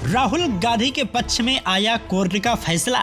राहुल गांधी के पक्ष में आया कोर्ट का फैसला।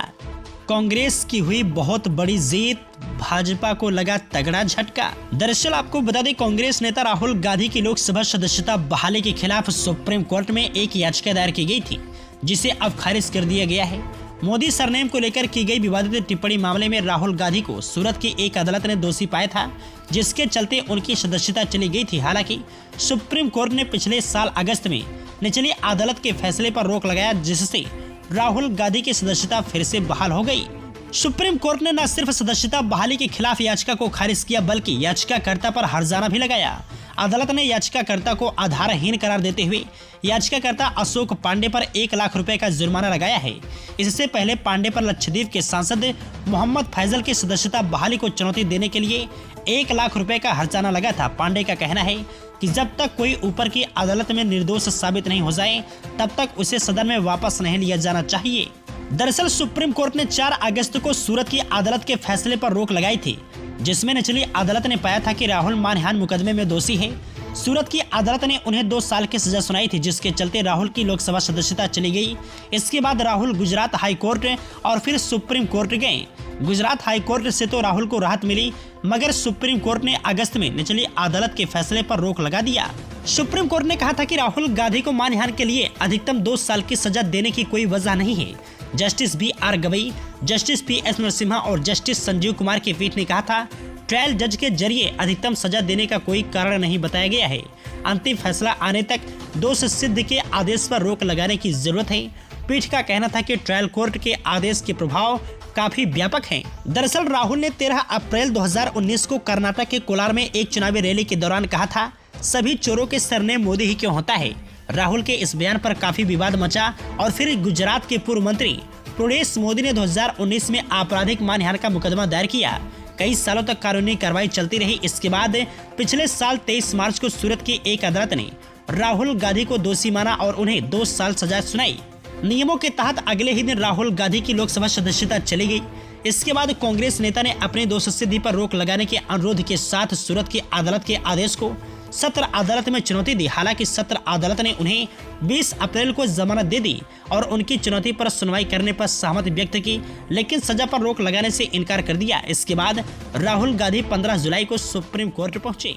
कांग्रेस की हुई बहुत बड़ी जीत, भाजपा को लगा तगड़ा झटका। दरअसल आपको बता दें, कांग्रेस नेता राहुल गांधी की लोकसभा सदस्यता बहाली के खिलाफ सुप्रीम कोर्ट में एक याचिका दायर की गई थी, जिसे अब खारिज कर दिया गया है। मोदी सरनेम को लेकर की गई विवादित टिप्पणी मामले में राहुल गांधी को सूरत की एक अदालत ने दोषी पाया था, जिसके चलते उनकी सदस्यता चली गई थी। हालांकि सुप्रीम कोर्ट ने पिछले साल अगस्त में निचली अदालत के फैसले पर रोक लगाया, जिससे राहुल गांधी की सदस्यता फिर से बहाल हो गई। सुप्रीम कोर्ट ने न सिर्फ सदस्यता बहाली के खिलाफ याचिका को खारिज किया, बल्कि याचिकाकर्ता पर हर्जाना भी लगाया। अदालत ने याचिकाकर्ता को आधारहीन करार देते हुए याचिकाकर्ता अशोक पांडे पर 1 लाख रुपए का जुर्माना लगाया है। इससे पहले पांडे पर लक्षद्वीप के सांसद मोहम्मद फैजल की सदस्यता बहाली को चुनौती देने के लिए 1 लाख रुपए का हर्जाना लगा था। पांडे का कहना है कि जब तक कोई ऊपर की अदालत में निर्दोष साबित नहीं हो जाए, तब तक उसे सदन में वापस नहीं लिया जाना चाहिए। दरअसल सुप्रीम कोर्ट ने 4 अगस्त को सूरत की अदालत के फैसले पर रोक लगाई थी, जिसमें निचली अदालत ने पाया था कि राहुल मानहानि मुकदमे में दोषी है। सूरत की अदालत ने उन्हें 2 साल की सजा सुनाई थी, जिसके चलते राहुल की लोकसभा सदस्यता चली गई। इसके बाद राहुल गुजरात हाई कोर्ट और फिर सुप्रीम कोर्ट गए। गुजरात हाई कोर्ट से तो राहुल को राहत मिली, मगर सुप्रीम कोर्ट ने अगस्त में निचली अदालत के फैसले पर रोक लगा दिया। सुप्रीम कोर्ट ने कहा था कि राहुल गांधी को मानहानि के लिए अधिकतम 2 साल की सजा देने की कोई वजह नहीं है। Justice BR Gavai, justice PS Narasimha और जस्टिस संजीव कुमार की पीठ ने कहा था, ट्रायल जज के जरिए अधिकतम सजा देने का कोई कारण नहीं बताया गया है। अंतिम फैसला आने तक दोष सिद्ध के आदेश पर रोक लगाने की जरूरत है। पीठ का कहना था कि ट्रायल कोर्ट के आदेश के प्रभाव काफी व्यापक हैं। दरअसल राहुल ने 13 अप्रैल 2019 को कर्नाटक के कोलार में एक चुनावी रैली के दौरान कहा था, सभी चोरों के सरनेम मोदी ही क्यों होता है। राहुल के इस बयान पर काफी विवाद मचा और फिर गुजरात के पूर्व मंत्री प्रणेश मोदी ने 2019 में आपराधिक मानहानि का मुकदमा दायर किया। कई सालों तक कानूनी कार्रवाई चलती रही। इसके बाद पिछले साल 23 मार्च को सूरत की एक अदालत ने राहुल गांधी को दोषी माना और उन्हें 2 साल सजा सुनाई। नियमों के तहत अगले ही दिन राहुल गांधी की लोकसभा सदस्यता चली गई। इसके बाद कांग्रेस नेता ने अपने दोष सिद्धि पर रोक लगाने के अनुरोध के साथ सूरत की अदालत के आदेश को सत्र अदालत में चुनौती दी। हालांकि सत्र अदालत ने उन्हें 20 अप्रैल को जमानत दे दी और उनकी चुनौती पर सुनवाई करने पर सहमति व्यक्त की, लेकिन सजा पर रोक लगाने से इनकार कर दिया। इसके बाद राहुल गांधी 15 जुलाई को सुप्रीम कोर्ट पहुंचे।